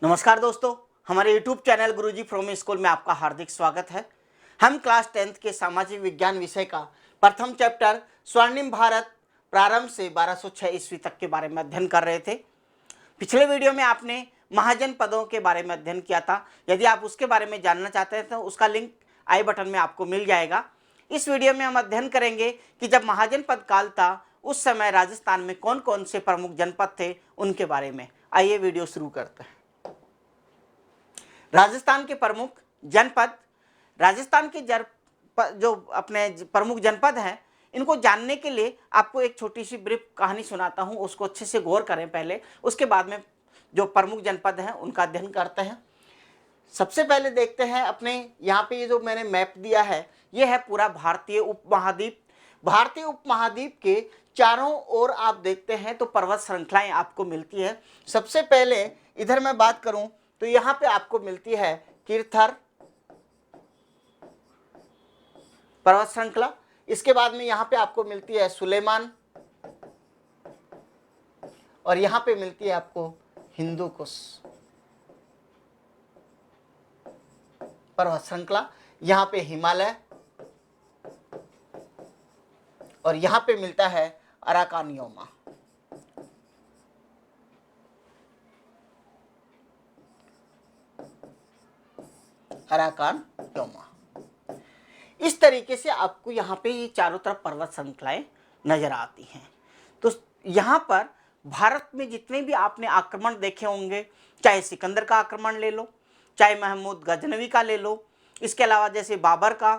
नमस्कार दोस्तों, हमारे YouTube channel Guruji from school में आपका हार्दिक स्वागत है। हम क्लास 10th के सामाजिक विज्ञान विषय का प्रथम चैप्टर स्वर्णिम भारत प्रारंभ से 1206 ईस्वी तक के बारे में अध्ययन कर रहे थे। पिछले वीडियो में आपने महाजनपदों के बारे में अध्ययन किया था। यदि आप उसके बारे में जानना चाहते हैं तो उसका लिंक आई बटन में आपको मिल जाएगा। इस वीडियो में हम अध्ययन करेंगे कि जब महाजनपद काल था उस समय राजस्थान में कौन कौन से प्रमुख जनपद थे उनके बारे में। आइए वीडियो शुरू करते हैं। राजस्थान के प्रमुख जनपद, राजस्थान के जो अपने प्रमुख जनपद हैं, इनको जानने के लिए आपको एक छोटी सी ब्रीफ कहानी सुनाता हूं, उसको अच्छे से गौर करें पहले, उसके बाद में जो प्रमुख जनपद हैं उनका अध्ययन करते हैं। सबसे पहले देखते हैं अपने यहाँ पे ये जो मैंने मैप दिया है, ये है पूरा भारतीय उपमहाद्वीप। भारतीय उपमहाद्वीप के चारों ओर आप देखते हैं तो पर्वत श्रृंखलाएं आपको मिलती है। सबसे पहले इधर मैं बात करूं तो यहाँ पे आपको मिलती है किरथर पर्वत श्रृंखला। इसके बाद में यहाँ पे आपको मिलती है सुलेमान और यहाँ पे मिलती है आपको हिंदू कुश पर्वत श्रृंखला। यहाँ पे हिमालय और यहाँ पे मिलता है अराकानियोमा। अराकानियोमा इस तरीके से आपको यहाँ पे ये चारों तरफ पर्वत श्रृंखलाएं नजर आती हैं। तो यहाँ पर भारत में जितने भी आपने आक्रमण देखे होंगे, चाहे सिकंदर का आक्रमण ले लो, चाहे महमूद गजनवी का ले लो, इसके अलावा जैसे बाबर का,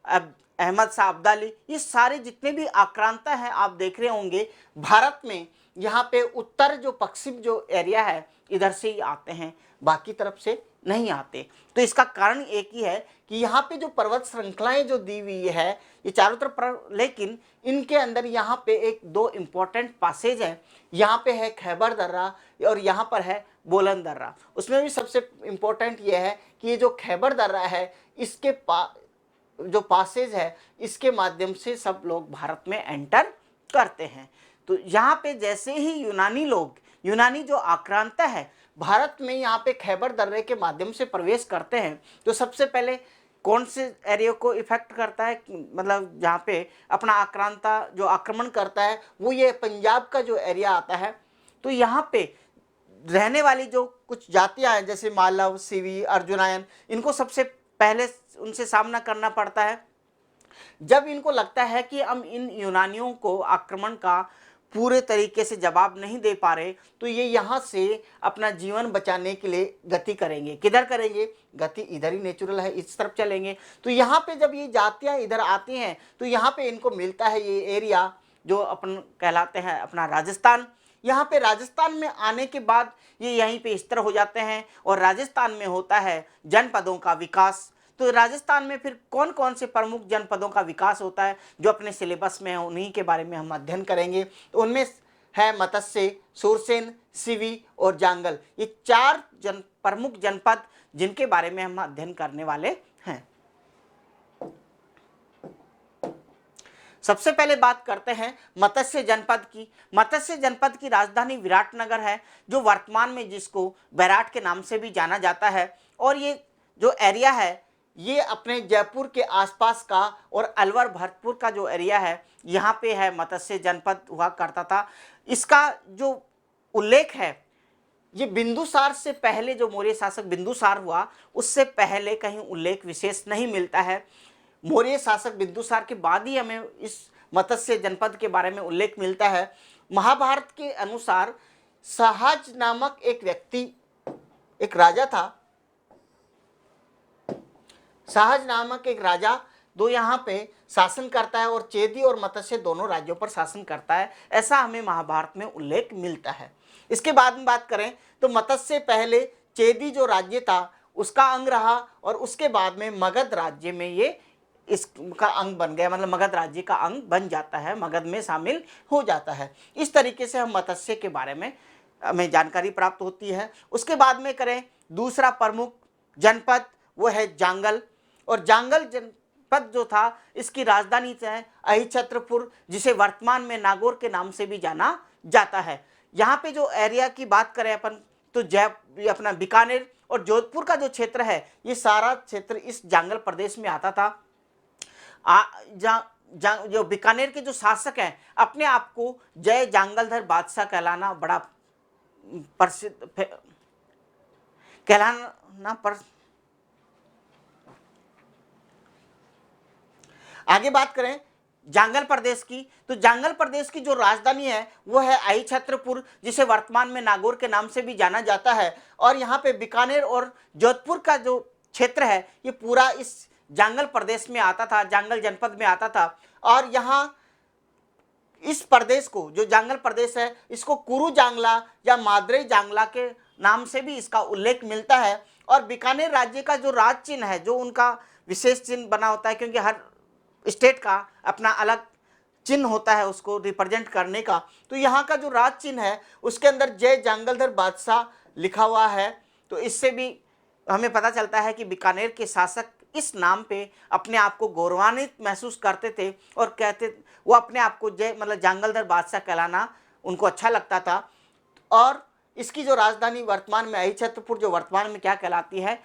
अहमद शाह अब्दाली, ये सारे जितने भी आक्रांता हैं आप देख रहे होंगे भारत में। यहाँ पे उत्तर जो पश्चिम जो एरिया है इधर से ही आते हैं, बाकी तरफ से नहीं आते। तो इसका कारण एक ही है कि यहाँ पे जो पर्वत श्रृंखलाएं जो दी हुई है ये चारों तरफ, लेकिन इनके अंदर यहाँ पे एक दो इम्पोर्टेंट पासेज है। यहाँ पे है खैबर दर्रा और यहाँ पर है बोलन दर्रा। उसमें भी सबसे इम्पोर्टेंट ये है कि ये जो खैबर दर्रा है इसके जो पासेज है इसके माध्यम से सब लोग भारत में एंटर करते हैं। तो यहाँ पे जैसे ही यूनानी जो आक्रांता है भारत में यहाँ पे खैबर दर्रे के माध्यम से प्रवेश करते हैं, तो सबसे पहले कौन से एरिया को इफेक्ट करता है, मतलब जहाँ पे अपना आक्रांता जो आक्रमण करता है वो ये पंजाब का जो एरिया आता है। तो यहाँ पे रहने वाली जो कुछ जातियाँ हैं जैसे मालव, सीवी, अर्जुनायन, इनको सबसे पहले उनसे सामना करना पड़ता है। जब इनको लगता है कि हम इन यूनानियों को आक्रमण का पूरे तरीके से जवाब नहीं दे पा रहे, तो ये यहाँ से अपना जीवन बचाने के लिए गति करेंगे। किधर करेंगे? गति इधर ही नेचुरल है, इस तरफ चलेंगे। तो यहाँ पे जब ये जातियाँ इधर आती हैं तो यहाँ पे इनको मिलता है ये एरिया जो अपन कहलाते हैं अपना राजस्थान। यहाँ पे राजस्थान में आने के बाद ये यहीं पे स्थिर हो जाते हैं और राजस्थान में होता है जनपदों का विकास। तो राजस्थान में फिर कौन कौन से प्रमुख जनपदों का विकास होता है जो अपने सिलेबस में है, उन्हीं के बारे में हम अध्ययन करेंगे। तो उनमें है मत्स्य, सुरसेन, सिवी और जांगल, ये चार प्रमुख जनपद जिनके बारे में हम अध्ययन करने वाले हैं। सबसे पहले बात करते हैं मत्स्य जनपद की। मत्स्य जनपद की राजधानी विराटनगर है, जो वर्तमान में जिसको बैराट के नाम से भी जाना जाता है। और ये जो एरिया है ये अपने जयपुर के आसपास का और अलवर भरतपुर का जो एरिया है यहाँ पे है मत्स्य जनपद हुआ करता था। इसका जो उल्लेख है ये बिंदुसार से पहले, जो मौर्य शासक बिंदुसार हुआ उससे पहले कहीं उल्लेख विशेष नहीं मिलता है। मौर्य शासक बिंदुसार के बाद ही हमें इस मत्स्य जनपद के बारे में उल्लेख मिलता है। महाभारत के अनुसार सहज नामक एक व्यक्ति, एक राजा था, सहज नामक एक राजा दो यहाँ पे शासन करता है और चेदी और मत्स्य दोनों राज्यों पर शासन करता है, ऐसा हमें महाभारत में उल्लेख मिलता है। इसके बाद में बात करें तो मत्स्य पहले चेदी जो राज्य था उसका अंग रहा और उसके बाद में मगध राज्य में ये इसका अंग बन गया, मतलब मगध राज्य का अंग बन जाता है, मगध में शामिल हो जाता है। इस तरीके से हम मत्स्य के बारे में हमें जानकारी प्राप्त होती है। उसके बाद में करें दूसरा प्रमुख जनपद, वो है जांगल। और जांगल जनपद जो था इसकी राजधानी है अहिछत्रपुर, जिसे वर्तमान में नागौर के नाम से भी जाना जाता है। यहाँ पे जो एरिया की बात करें अपन तो ये अपना बीकानेर और जोधपुर का जो क्षेत्र है, ये सारा क्षेत्र इस जांगल प्रदेश में आता था। जो बीकानेर के जो शासक हैं, अपने आप को जय जांगलधर बादशाह कहलाना बड़ा प्रसिद्ध कहलाना पर। आगे बात करें जांगल प्रदेश की, तो जांगल प्रदेश की जो राजधानी है वो है आई छत्रपुर, जिसे वर्तमान में नागौर के नाम से भी जाना जाता है। और यहाँ पे बीकानेर और जोधपुर का जो क्षेत्र है ये पूरा इस जांगल प्रदेश में आता था, जांगल जनपद में आता था। और यहाँ इस प्रदेश को, जो जांगल प्रदेश है, इसको कुरु जांगला या मादरे जांगला के नाम से भी इसका उल्लेख मिलता है। और बीकानेर राज्य का जो राज चिन्ह है, जो उनका विशेष चिन्ह बना होता है, क्योंकि हर स्टेट का अपना अलग चिन्ह होता है उसको रिप्रेजेंट करने का, तो यहाँ का जो राज चिन्ह है उसके अंदर जय जांगलधर बादशाह लिखा हुआ है। तो इससे भी हमें पता चलता है कि बीकानेर के शासक इस नाम पे अपने आप को गौरवान्वित महसूस करते थे और कहते, वो अपने आप को जय मतलब जांगलधर बादशाह कहलाना उनको अच्छा लगता था। और इसकी जो राजधानी वर्तमान में आई छत्रपुर, जो वर्तमान में क्या कहलाती है,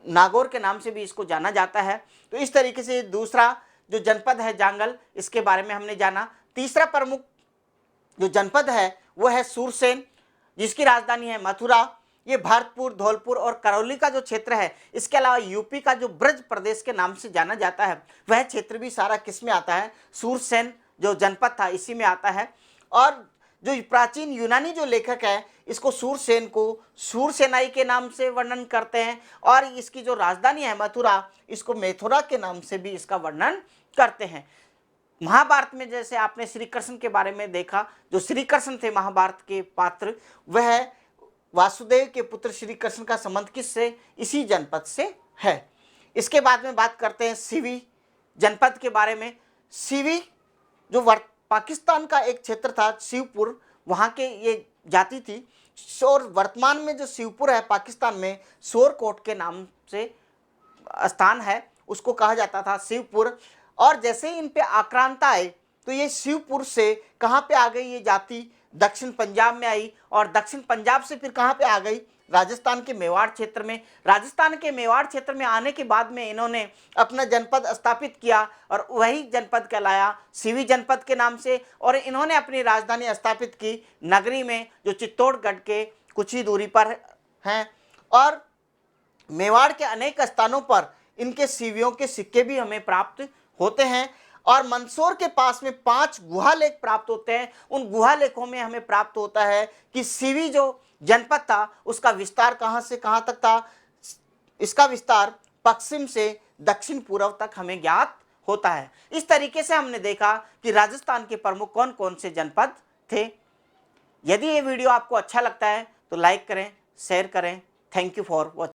नागौर के नाम से भी इसको जाना जाता है। तो इस तरीके से दूसरा जो जनपद है जांगल, इसके बारे में हमने जाना। तीसरा प्रमुख जो जनपद है वो है सूरसेन, जिसकी राजधानी है मथुरा। ये भरतपुर, धौलपुर और करौली का जो क्षेत्र है, इसके अलावा यूपी का जो ब्रज प्रदेश के नाम से जाना जाता है, वह क्षेत्र भी सारा किस में आता है, सूरसेन जो जनपद था इसी में आता है। और जो प्राचीन यूनानी जो लेखक है, इसको सूरसेन को सूरसेनाई के नाम से वर्णन करते हैं। और इसकी जो राजधानी है मथुरा, इसको मेथुरा के नाम से भी इसका वर्णन करते हैं। महाभारत में जैसे आपने श्री कृष्ण के बारे में देखा, जो श्री कृष्ण थे महाभारत के पात्र, वह वासुदेव के पुत्र श्री कृष्ण का संबंध किससे, इसी जनपद से है। इसके बाद में बात करते हैं सीवी जनपद के बारे में। सीवी जो पाकिस्तान का एक क्षेत्र था, शिवपुर, वहाँ के ये जाति थी। और वर्तमान में जो शिवपुर है पाकिस्तान में, शोरकोट के नाम से स्थान है, उसको कहा जाता था शिवपुर। और जैसे ही इन पे आक्रांता आए, तो ये शिवपुर से कहाँ पे आ गई ये जाति, दक्षिण पंजाब में आई। और दक्षिण पंजाब से फिर कहाँ पे आ गई, राजस्थान के मेवाड़ क्षेत्र में। राजस्थान के मेवाड़ क्षेत्र में आने के बाद में इन्होंने अपना जनपद स्थापित किया और वही जनपद कहलाया सीवी जनपद के नाम से। और इन्होंने अपनी राजधानी स्थापित की नगरी में, जो चित्तौड़गढ़ के कुछ ही दूरी पर हैं। और मेवाड़ के अनेक स्थानों पर इनके सीवियों के सिक्के भी हमें प्राप्त होते हैं। और मंदसौर के पास में 5 गुहा लेख प्राप्त होते हैं। उन गुहा लेखों में हमें प्राप्त होता है कि सीवी जो जनपद था उसका विस्तार कहाँ से कहाँ तक था। इसका विस्तार पश्चिम से दक्षिण पूर्व तक हमें ज्ञात होता है। इस तरीके से हमने देखा कि राजस्थान के प्रमुख कौन कौन से जनपद थे। यदि ये वीडियो आपको अच्छा लगता है तो लाइक करें, शेयर करें। Thank you for watching.